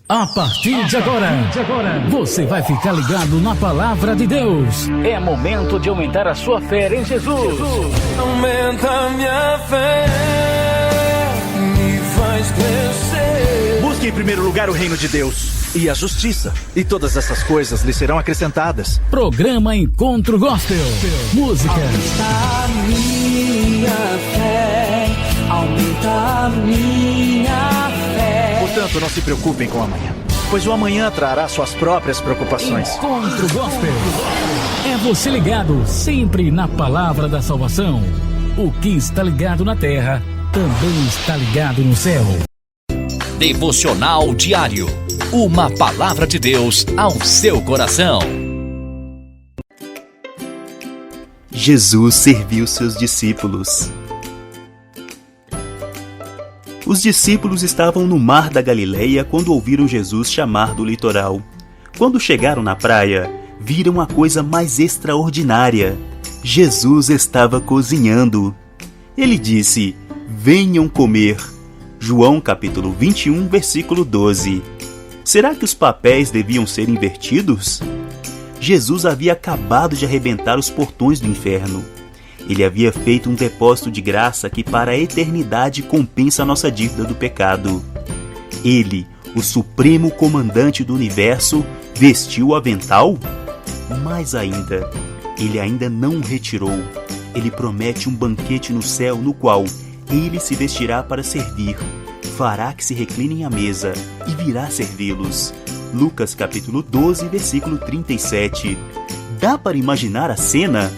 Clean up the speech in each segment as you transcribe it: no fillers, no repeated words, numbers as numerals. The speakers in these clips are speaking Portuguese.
A partir de agora, você vai ficar ligado na Palavra de Deus. É momento de aumentar a sua fé em Jesus. Aumenta minha fé, me faz crescer. Busque em primeiro lugar o reino de Deus e a justiça, e todas essas coisas lhe serão acrescentadas. Programa Encontro Gospel. Música. Aumenta a minha fé, aumenta a minha fé. Portanto, não se preocupem com o amanhã, pois o amanhã trará suas próprias preocupações. Encontro Gospel. É você ligado sempre na palavra da salvação. O que está ligado na terra, também está ligado no céu. Devocional diário. Uma palavra de Deus ao seu coração. Jesus serviu seus discípulos. Os discípulos estavam no mar da Galileia quando ouviram Jesus chamar do litoral. Quando chegaram na praia, viram a coisa mais extraordinária. Jesus estava cozinhando. Ele disse: "Venham comer." João capítulo 21, versículo 12. Será que os papéis deviam ser invertidos? Jesus havia acabado de arrebentar os portões do inferno. Ele havia feito um depósito de graça que para a eternidade compensa a nossa dívida do pecado. Ele, o supremo comandante do universo, vestiu o avental? Mais ainda, ele ainda não o retirou. Ele promete um banquete no céu no qual ele se vestirá para servir, fará que se reclinem à mesa e virá servi-los. Lucas capítulo 12, versículo 37. Dá para imaginar a cena?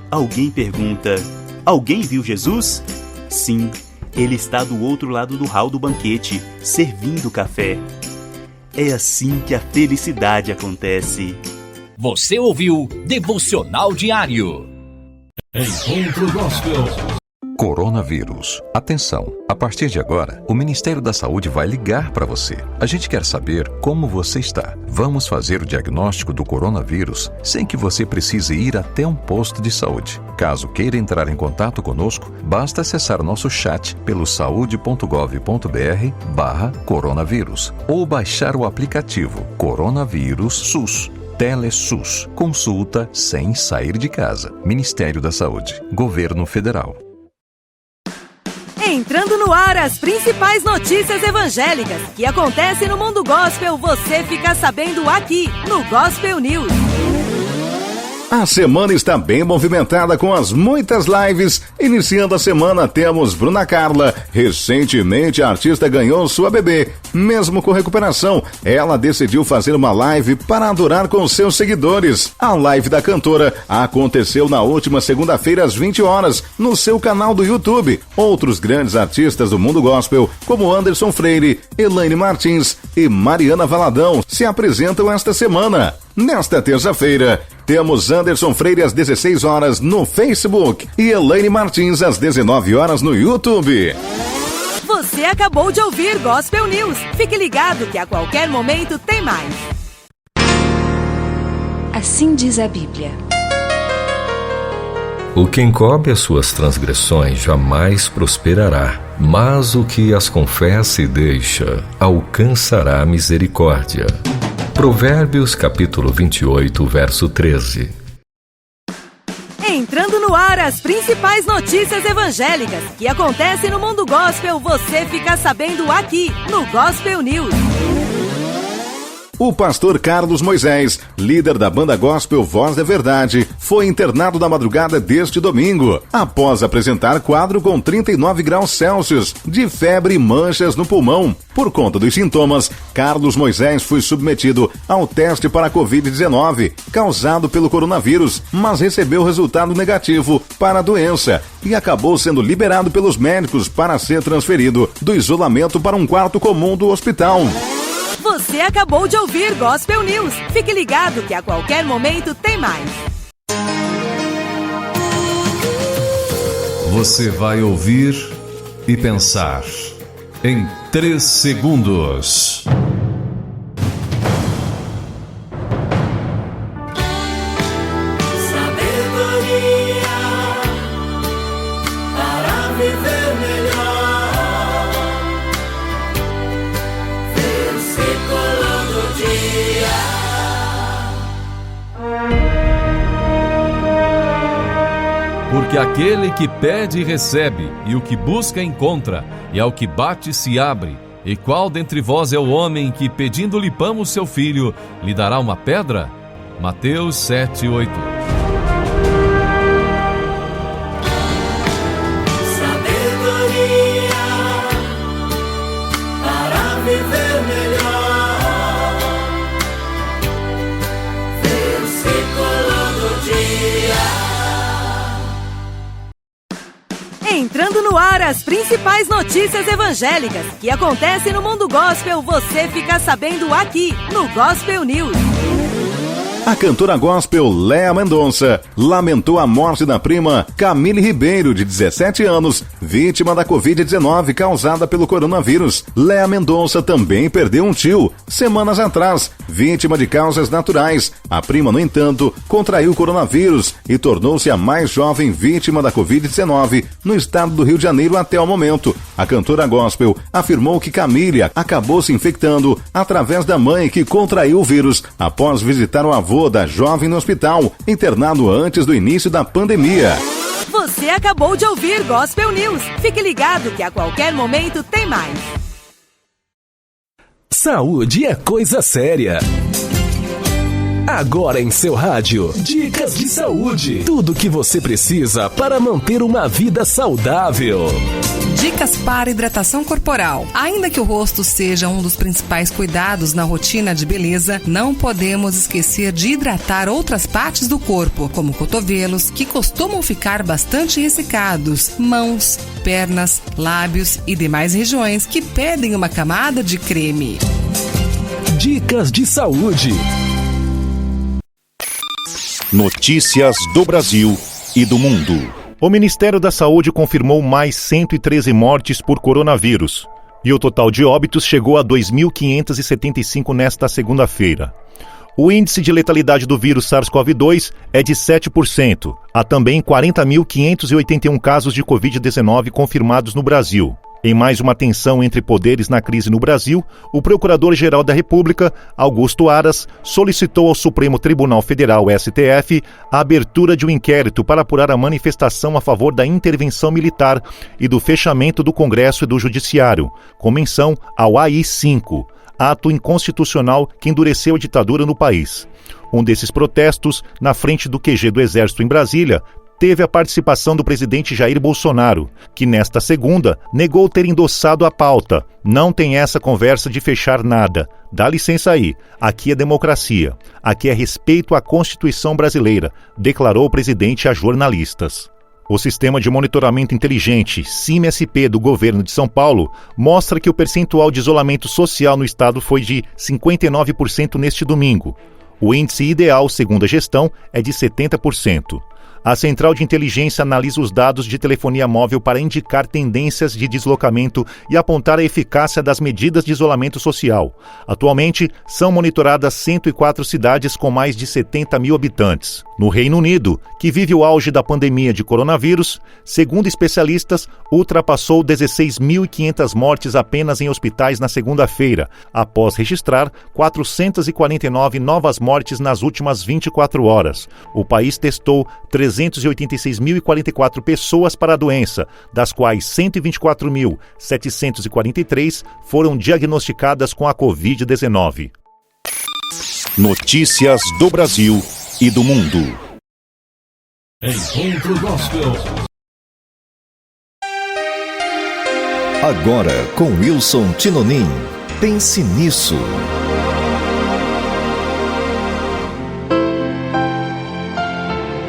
Alguém pergunta: alguém viu Jesus? Sim, ele está do outro lado do hall do banquete, servindo café. É assim que a felicidade acontece. Você ouviu Devocional Diário. Encontro Gospel. Coronavírus. Atenção! A partir de agora, o Ministério da Saúde vai ligar para você. A gente quer saber como você está. Vamos fazer o diagnóstico do coronavírus sem que você precise ir até um posto de saúde. Caso queira entrar em contato conosco, basta acessar nosso chat pelo saude.gov.br/coronavírus ou baixar o aplicativo Coronavírus SUS. TeleSUS. Consulta sem sair de casa. Ministério da Saúde. Governo Federal. Entrando no ar as principais notícias evangélicas que acontecem no mundo gospel, você fica sabendo aqui no Gospel News. A semana está bem movimentada com as muitas lives. Iniciando a semana temos Bruna Carla. Recentemente a artista ganhou sua bebê. Mesmo com recuperação, ela decidiu fazer uma live para adorar com seus seguidores. A live da cantora aconteceu na última segunda-feira às 20 horas no seu canal do YouTube. Outros grandes artistas do mundo gospel, como Anderson Freire, Elaine Martins e Mariana Valadão, se apresentam esta semana. Nesta terça-feira, temos Anderson Freire às 16 horas no Facebook e Elaine Martins às 19 horas no YouTube. Você acabou de ouvir Gospel News. Fique ligado que a qualquer momento tem mais. Assim diz a Bíblia. O que encobre as suas transgressões jamais prosperará, mas o que as confessa e deixa alcançará misericórdia. Provérbios capítulo 28, verso 13. Entrando no ar as principais notícias evangélicas que acontecem no mundo gospel, você fica sabendo aqui no Gospel News. O pastor Carlos Moisés, líder da banda gospel Voz da Verdade, foi internado na madrugada deste domingo, após apresentar quadro com 39 graus Celsius, de febre e manchas no pulmão. Por conta dos sintomas, Carlos Moisés foi submetido ao teste para a Covid-19, causado pelo coronavírus, mas recebeu resultado negativo para a doença e acabou sendo liberado pelos médicos para ser transferido do isolamento para um quarto comum do hospital. Você acabou de ouvir Gospel News. Fique ligado que a qualquer momento tem mais. Você vai ouvir e pensar em 3 segundos. Viver melhor, ver-se colar. Porque aquele que pede recebe, e o que busca encontra, e ao que bate se abre. E qual dentre vós é o homem que, pedindo-lhe pão o seu filho, lhe dará uma pedra? Mateus 7:8. Sabedoria para viver melhor. Versículo do dia. Entrando no ar as principais notícias evangélicas que acontecem no mundo gospel, você fica sabendo aqui no Gospel News. A cantora gospel Léa Mendonça lamentou a morte da prima Camille Ribeiro, de 17 anos, vítima da Covid-19 causada pelo coronavírus. Léa Mendonça também perdeu um tio semanas atrás, vítima de causas naturais. A prima, no entanto, contraiu o coronavírus e tornou-se a mais jovem vítima da Covid-19 no estado do Rio de Janeiro até o momento. A cantora gospel afirmou que Camille acabou se infectando através da mãe, que contraiu o vírus após visitar o avô da jovem no hospital, internado antes do início da pandemia. Você acabou de ouvir Gospel News. Fique ligado que a qualquer momento tem mais. Saúde é coisa séria. Agora em seu rádio, dicas de saúde. Tudo o que você precisa para manter uma vida saudável. Dicas para hidratação corporal. Ainda que o rosto seja um dos principais cuidados na rotina de beleza, não podemos esquecer de hidratar outras partes do corpo, como cotovelos, que costumam ficar bastante ressecados, mãos, pernas, lábios e demais regiões que pedem uma camada de creme. Dicas de saúde. Notícias do Brasil e do mundo. O Ministério da Saúde confirmou mais 113 mortes por coronavírus. E o total de óbitos chegou a 2.575 nesta segunda-feira. O índice de letalidade do vírus SARS-CoV-2 é de 7%. Há também 40.581 casos de Covid-19 confirmados no Brasil. Em mais uma tensão entre poderes na crise no Brasil, o Procurador-Geral da República, Augusto Aras, solicitou ao Supremo Tribunal Federal, STF, a abertura de um inquérito para apurar a manifestação a favor da intervenção militar e do fechamento do Congresso e do Judiciário, com menção ao AI-5, ato inconstitucional que endureceu a ditadura no país. Um desses protestos, na frente do QG do Exército em Brasília, teve a participação do presidente Jair Bolsonaro, que nesta segunda negou ter endossado a pauta. Não tem essa conversa de fechar nada. Dá licença aí. Aqui é democracia. Aqui é respeito à Constituição brasileira, declarou o presidente a jornalistas. O Sistema de Monitoramento Inteligente, SIM-SP, do governo de São Paulo, mostra que o percentual de isolamento social no estado foi de 59% neste domingo. O índice ideal, segundo a gestão, é de 70%. A Central de Inteligência analisa os dados de telefonia móvel para indicar tendências de deslocamento e apontar a eficácia das medidas de isolamento social. Atualmente, são monitoradas 104 cidades com mais de 70 mil habitantes. No Reino Unido, que vive o auge da pandemia de coronavírus, segundo especialistas, ultrapassou 16.500 mortes apenas em hospitais na segunda-feira, após registrar 449 novas mortes nas últimas 24 horas. O país testou 386.044 pessoas para a doença, das quais 124.743 foram diagnosticadas com a Covid-19. Notícias do Brasil e do mundo. Encontro Gospel. Agora com Wilson Tinonim. Pense nisso.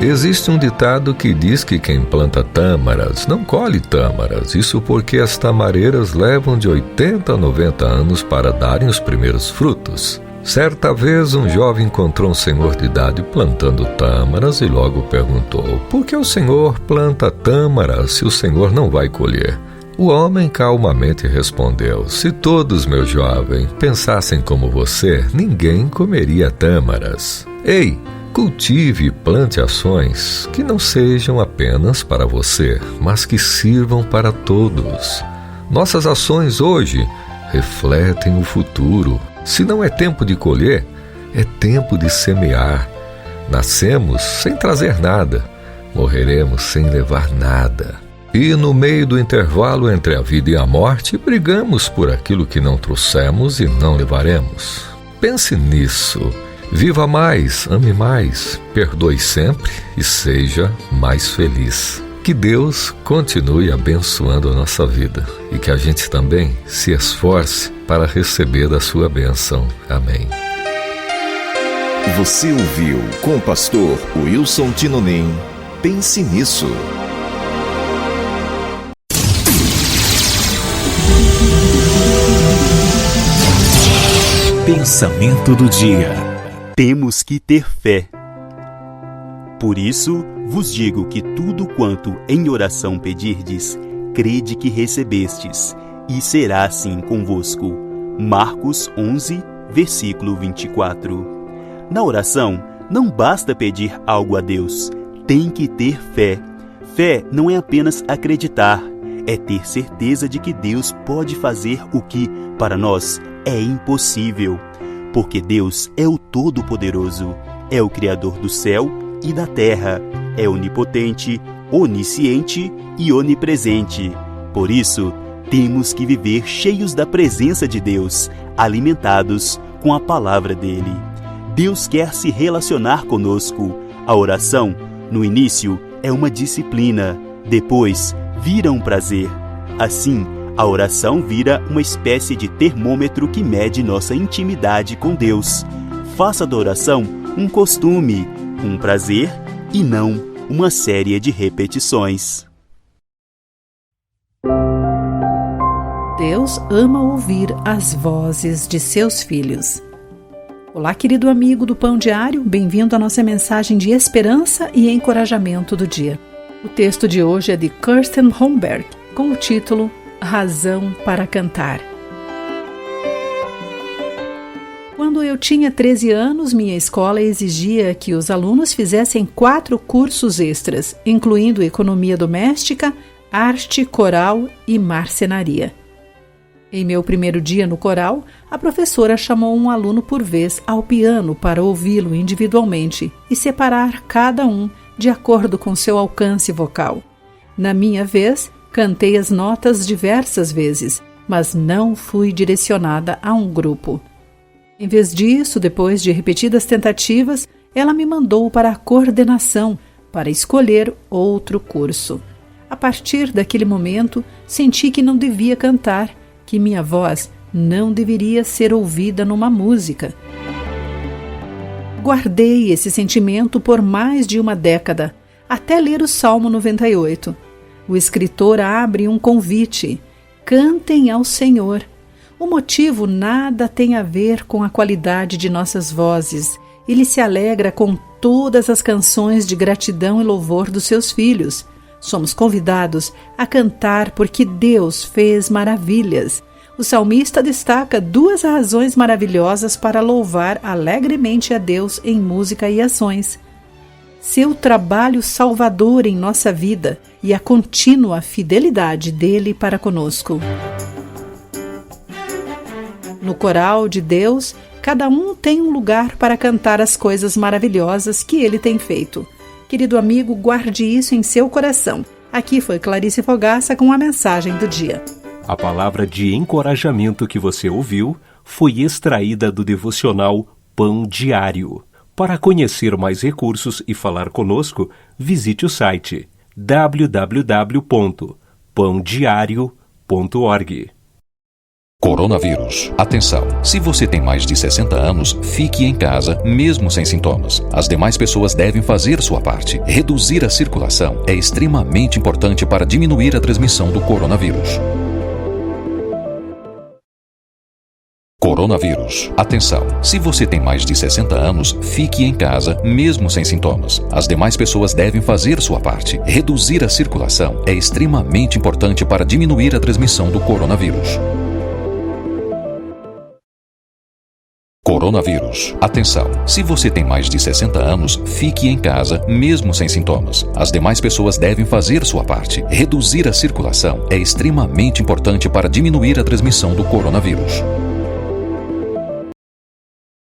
Existe um ditado que diz que quem planta tâmaras não colhe tâmaras. Isso porque as tamareiras levam de 80 a 90 anos para darem os primeiros frutos. Certa vez um jovem encontrou um senhor de idade plantando tâmaras e logo perguntou: por que o senhor planta tâmaras se o senhor não vai colher? O homem calmamente respondeu: se todos, meu jovem, pensassem como você, ninguém comeria tâmaras. Ei! Cultive e plante ações que não sejam apenas para você, mas que sirvam para todos. Nossas ações hoje refletem o futuro. Se não é tempo de colher, é tempo de semear. Nascemos sem trazer nada, morreremos sem levar nada. E no meio do intervalo entre a vida e a morte, brigamos por aquilo que não trouxemos e não levaremos. Pense nisso. Viva mais, ame mais, perdoe sempre e seja mais feliz. Que Deus continue abençoando a nossa vida e que a gente também se esforce para receber da sua bênção. Amém. Você ouviu com o pastor Wilson Tinonim. Pense nisso. Pensamento do dia. Temos que ter fé. Por isso, vos digo que tudo quanto em oração pedirdes, crede que recebestes, e será assim convosco. Marcos 11, versículo 24. Na oração, não basta pedir algo a Deus, tem que ter fé. Fé não é apenas acreditar, é ter certeza de que Deus pode fazer o que, para nós, é impossível. Porque Deus é o Todo-Poderoso, é o Criador do céu e da terra, é onipotente, onisciente e onipresente. Por isso, temos que viver cheios da presença de Deus, alimentados com a palavra dele. Deus quer se relacionar conosco. A oração, no início, é uma disciplina, depois vira um prazer. Assim, a oração vira uma espécie de termômetro que mede nossa intimidade com Deus. Faça da oração um costume, um prazer e não uma série de repetições. Deus ama ouvir as vozes de seus filhos. Olá, querido amigo do Pão Diário, bem-vindo à nossa mensagem de esperança e encorajamento do dia. O texto de hoje é de Kirsten Holmberg, com o título Razão para Cantar. Quando eu tinha 13 anos, minha escola exigia que os alunos fizessem 4 cursos extras, incluindo economia doméstica, arte, coral e marcenaria. Em meu primeiro dia no coral, a professora chamou um aluno por vez ao piano para ouvi-lo individualmente e separar cada um de acordo com seu alcance vocal. Na minha vez, cantei as notas diversas vezes, mas não fui direcionada a um grupo. Em vez disso, depois de repetidas tentativas, ela me mandou para a coordenação para escolher outro curso. A partir daquele momento, senti que não devia cantar, que minha voz não deveria ser ouvida numa música. Guardei esse sentimento por mais de uma década, até ler o Salmo 98. O escritor abre um convite: cantem ao Senhor. O motivo nada tem a ver com a qualidade de nossas vozes. Ele se alegra com todas as canções de gratidão e louvor dos seus filhos. Somos convidados a cantar porque Deus fez maravilhas. O salmista destaca 2 razões maravilhosas para louvar alegremente a Deus em música e ações: seu trabalho salvador em nossa vida e a contínua fidelidade dele para conosco. No coral de Deus, cada um tem um lugar para cantar as coisas maravilhosas que ele tem feito. Querido amigo, guarde isso em seu coração. Aqui foi Clarice Fogaça com a mensagem do dia. A palavra de encorajamento que você ouviu foi extraída do devocional Pão Diário. Para conhecer mais recursos e falar conosco, visite o site www.pandiario.org. Coronavírus. Atenção! Se você tem mais de 60 anos, fique em casa, mesmo sem sintomas. As demais pessoas devem fazer sua parte. Reduzir a circulação é extremamente importante para diminuir a transmissão do coronavírus. Coronavírus. Atenção! Se você tem mais de 60 anos, fique em casa, mesmo sem sintomas. As demais pessoas devem fazer sua parte. Reduzir a circulação é extremamente importante para diminuir a transmissão do coronavírus. Coronavírus. Atenção! Se você tem mais de 60 anos, fique em casa, mesmo sem sintomas. As demais pessoas devem fazer sua parte. Reduzir a circulação é extremamente importante para diminuir a transmissão do coronavírus.